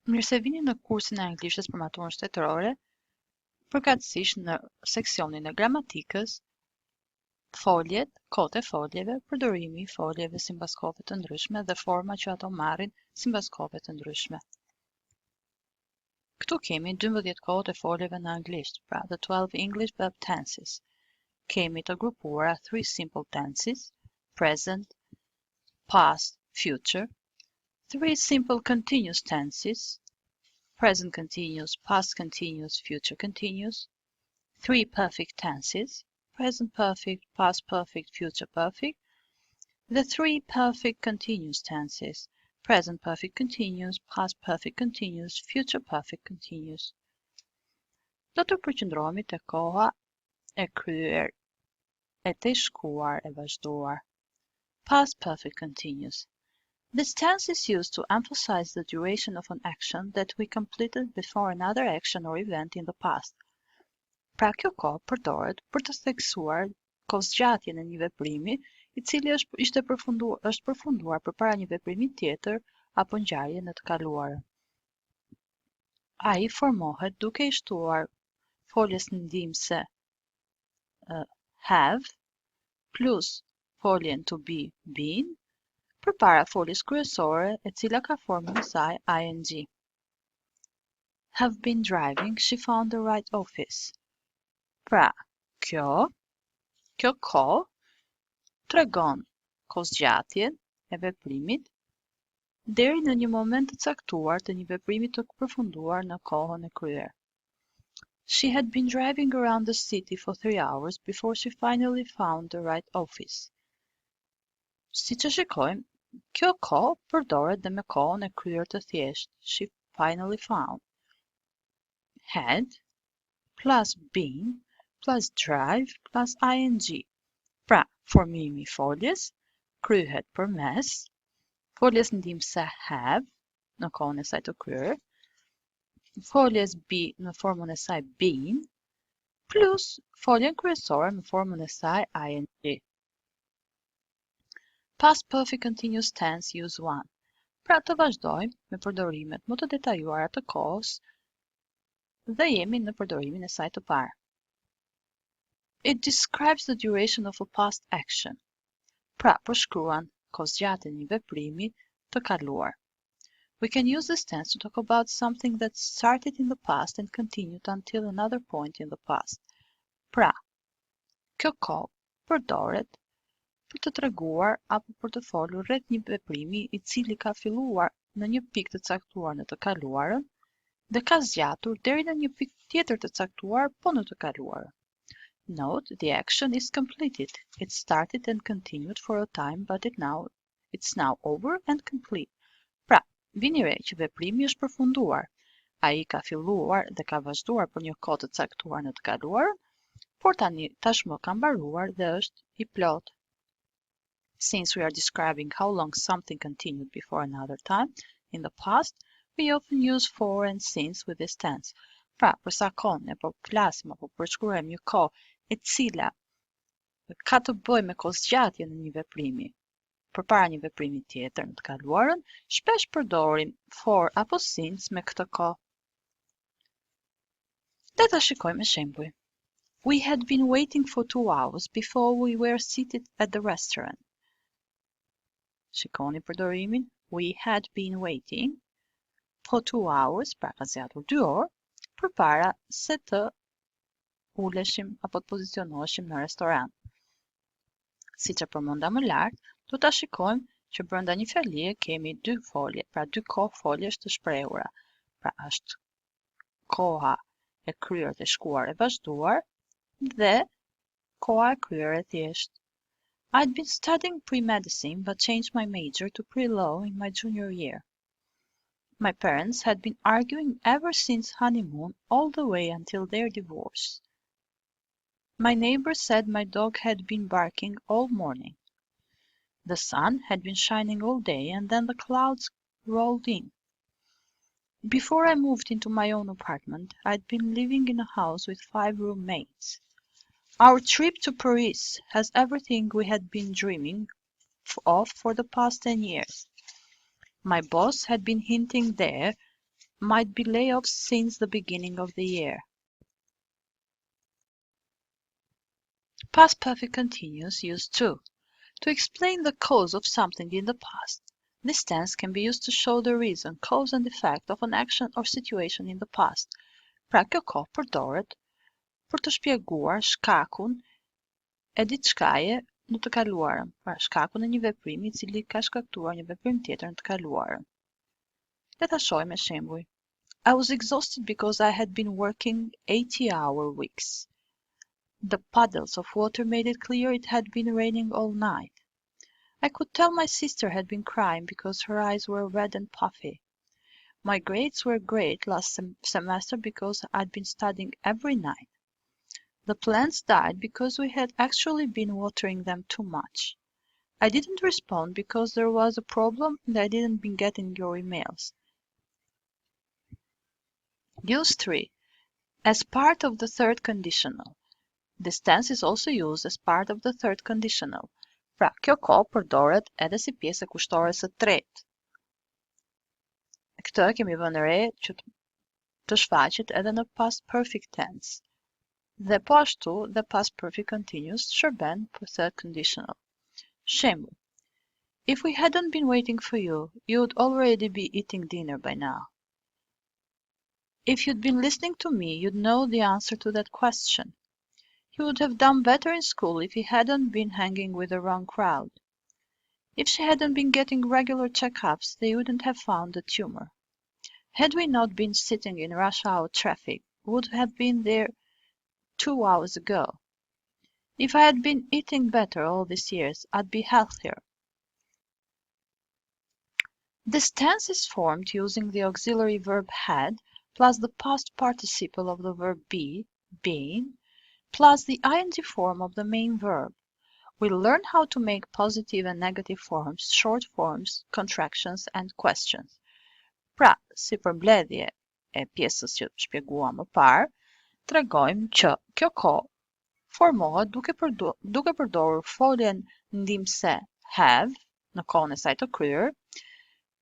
Mirë se vini në kursin e anglishtes për maturën shtetërore, përkatësisht në seksionin e gramatikës, foljet, kohët e foljeve, përdorimi i foljeve sipas kohëve të ndryshme dhe forma që ato marrin sipas kohëve të ndryshme. Këtu kemi 12 kohët e foljeve në anglisht, pra the 12 English verb tenses. Kemi të grupuara 3 simple tenses, present, past, future, 3 simple continuous tenses, present continuous, past continuous, future continuous, 3 perfect tenses, present perfect, past perfect, future perfect, the 3 perfect continuous tenses, present perfect continuous, past perfect continuous, future perfect continuous. Do të përqendrohemi te koha e kryer, e të shkuar, e vazhduar. Past perfect continuous. This tense is used to emphasize the duration of an action that we completed before another action or event in the past. Pra kjo kohë përdoret për të theksuar kohëzgjatjen e një veprimi i cili është përfunduar përpara një veprimi tjetër apo ngjarje në të kaluarën. Ai formohet duke i shtuar foljes ndihmëse have plus foljen to be been përpara foljes kryesore e cila ka formën e saj ing. Have been driving, she found the right office. Pra, kjo kohë tregon kohëzgjatjen e veprimit deri në një moment të caktuar të një veprimi të përfunduar në kohën e kryer. She had been driving around the city for 3 hours before she finally found the right office. Siç e shikojmë, kjo kohë përdoret dhe me kohën e kryer të thjeshtë, she finally found. Had plus been plus drive plus ing. Pra, formimi i foljes kryhet përmes foljes ndihmëse have në kohën e saj të kryer, foljes be në formën e saj been, plus foljen kryesore në formën e saj ing. Past perfect continuous tense use 1. Pra të vazhdojmë me përdorimet më të detajuara të kohës dhe jemi në përdorimin e saj të parë. It describes the duration of a past action. Pra përshkruan kohëzgjatjen e një veprimi të kaluar. We can use this tense to talk about something that started in the past and continued until another point in the past. Pra, kjo kohë përdoret për të treguar apo për të folur rreth një veprimi i cili ka filluar në një pikë të caktuar në të kaluarën dhe ka zgjatur deri në një pikë tjetër të caktuar po në të kaluarën. Note, the action is completed. It started and continued for a time, but it's now over and complete. Pra, vini re që veprimi është përfunduar. Ai ka filluar dhe ka vazhduar për një kohë të caktuar në të kaluarën, por tashmë ka mbaruar dhe është i plot. Since we are describing how long something continued before another time in the past, we often use for and since with this tense. Pra, për sa kohë ne po flasim apo përshkruajmë një kohë e cila ka të bëjë me kohëzgjatjen e një veprimi përpara një veprimi tjetër në të kaluarën, shpesh përdorim for apo since me këtë kohë. Le ta shikojmë shembuj. We had been waiting for 2 hours before we were seated at the restaurant. Shikoni përdorimin. We had been waiting for 2 hours, pra ka zgjatur 2 orë, përpara se të uleshim apo të pozicionoheshim në restoran. Siç e përmenda më lart, do ta shikojmë që brenda një fjalie kemi 2 folje, pra 2 kohë foljesh të shprehura. Pra është koha e kryer të shkuar e vazhduar dhe koha e kryer e thjeshtë. I'd been studying pre-medicine but changed my major to pre-law in my junior year. My parents had been arguing ever since honeymoon all the way until their divorce. My neighbor said my dog had been barking all morning. The sun had been shining all day and then the clouds rolled in. Before I moved into my own apartment, I'd been living in a house with 5 roommates. Our trip to Paris has everything we had been dreaming of for the past 10 years. My boss had been hinting there might be layoffs since the beginning of the year. Past perfect continuous used to explain the cause of something in the past. This tense can be used to show the reason, cause and effect of an action or situation in the past. Pra kjo kohë përdoret për të shpjeguar shkakun e diçkaje në të kaluarën, pra shkakun e një veprimi I cili ka shkaktuar një veprim tjetër në të kaluarën. Le ta shohim me shembuj. I was exhausted because I had been working 80-hour weeks. The puddles of water made it clear it had been raining all night. I could tell my sister had been crying because her eyes were red and puffy. My grades were great last semester because I'd been studying every night. The plants died because we had actually been watering them too much. I didn't respond because there was a problem and I didn't been getting your emails. Use 3. As part of the third conditional. This tense is also used as part of the third conditional. Pra, kjo kohë përdoret edhe si pjesë e kushtore së tretë. Këtë kemi vënë re që të shfaqet edhe në past perfect tense. Dhe po ashtu dhe past perfect continuous shërben për third conditional. Shembull. If we hadn't been waiting for you, you'd already be eating dinner by now. If you'd been listening to me, you'd know the answer to that question. You would have done better in school if you hadn't been hanging with the wrong crowd. If she hadn't been getting regular checkups, they wouldn't have found the tumor. Had we not been sitting in rush hour traffic, we would have been there 2 hours ago. If I had been eating better all these years, I'd be healthier. This tense is formed using the auxiliary verb had plus the past participle of the verb be, being, plus the ing form of the main verb. We'll learn how to make positive and negative forms, short forms, contractions, and questions. Pra, si përmbledhje e pjesës që shpjeguam më parë, tregojmë që kjo kohë formohet duke përdorur foljen ndihmëse have në kohën e saj të kryer,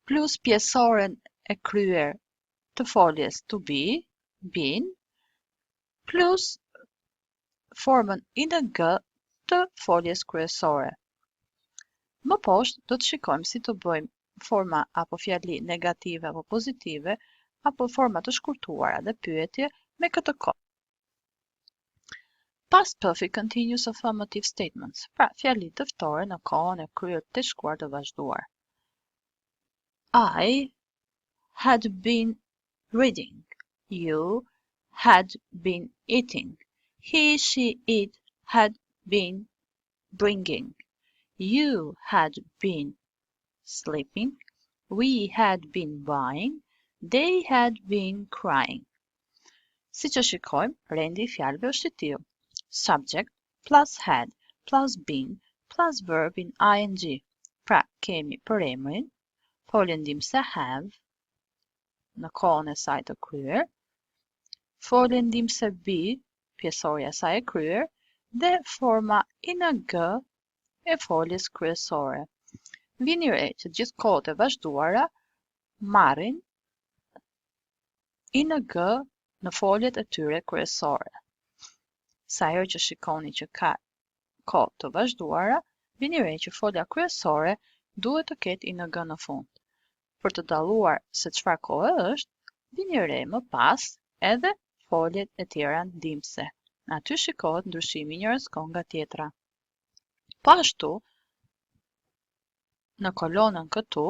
plus pjesoren e kryer të foljes to be, been, plus formën ing të foljes kryesore. Më poshtë do të shikojmë si të bëjmë forma apo fjali negative apo pozitive, apo forma të shkurtuara dhe pyetje me këtë kohë. Past perfect continuous affirmative statements, pra fjali të ftore në kohën e kryer të shkuar të vazhduar. I had been reading. You had been eating. He, she, it had been bringing. You had been sleeping. We had been buying. They had been crying. Si që shikojmë, rendi I fjalëve është I tillë. Subject plus had plus been plus verb in ing. Pra, kemi përemrin, foljen ndihmëse have, në kohën e saj të kryer, foljen ndihmëse be, pjesoria e saj e kryer, dhe forma ing e foljes kryesore. Vini re që gjithë kohët e vazhduara marrin ing në foljet e tyre kryesore. Sa herë që shikoni që ka kohë të vazhduara, vini re që folja kryesore duhet të ketë ing në fund. Për të dalluar se çfarë kohë është, vini re më pas edhe foljet e tjera ndihmëse. Aty shikohet ndryshimi I njërës kohë nga tjetra. Po ashtu, në kolonën këtu,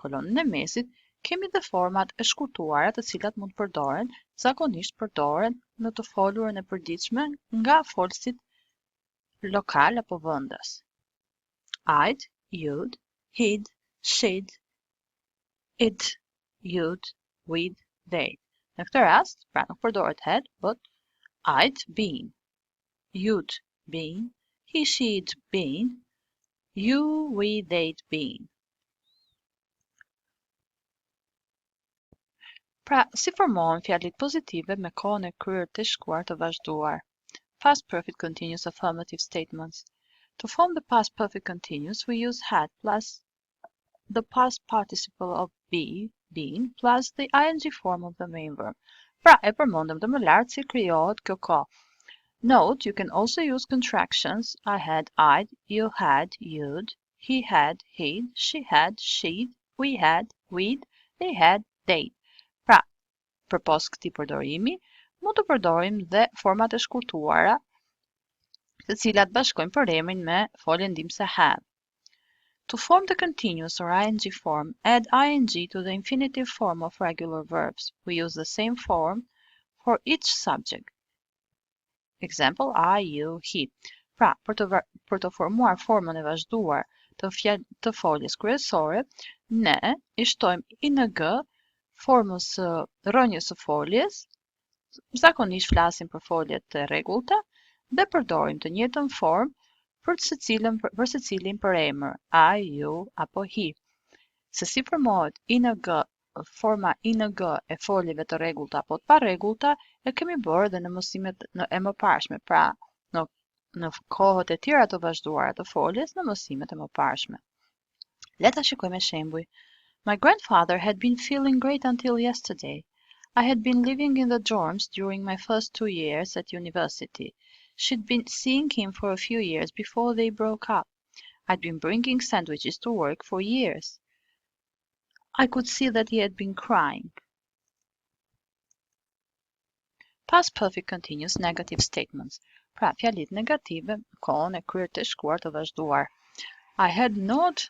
kolonën e mesit, kemi dhe format e shkurtuara të cilat mund përdoren, zakonisht përdoren në të folurën e përditshme nga folësit lokal apo vendas. I'd, you'd, he'd, she'd, it, you'd, we'd, they'd. Në këtë rast, pra nuk përdoret had, but I'd been, you'd been, he, she'd been, you, we, they'd been. Pra, si formohen fjalit pozitive me kohën e kryer të shkuar të vazhduar. Past perfect continuous affirmative statements. To form the past perfect continuous, we use had plus the past participle of be, been plus the ing form of the main verb. Pra e përmendëm të më lart si krijohet kjo kohë. Note, you can also use contractions. I had, I'd, you had, you'd, he had, he'd, she had, she'd, we had, we'd, they had, they'd. Pra, përpos këtij përdorimi, mund të përdorim dhe format e shkurtuara, të cilat bashkojnë përemrin me foljen ndihmëse have. To form the continuous or ing form, add ing to the infinitive form of regular verbs. We use the same form for each subject. Example, I, you, he. Pra, për të formuar formën e vazhduar të foljes kryesore, ne i shtojmë ing formës së rrënjës së foljes, zakonisht flasim për foljet të rregullta, dhe përdorim të njëjtën formë për secilin përemër, I, you apo he. Se si formohet ing, forma ing e foljeve të rregullta apo të parregullta e kemi bërë dhe në mësimet e mëparshme, pra në kohët e tjera të vazhduara të foljes në mësimet e mëparshme. Le ta shikojmë shembuj. My grandfather had been feeling great until yesterday. I had been living in the dorms during my first 2 years at university. She'd been seeing him for a few years before they broke up. I'd been bringing sandwiches to work for years. I could see that he had been crying. Past perfect continuous negative statements. Pra, fjalit negative, kohën e kryer të shkruar të vazhduar. I had not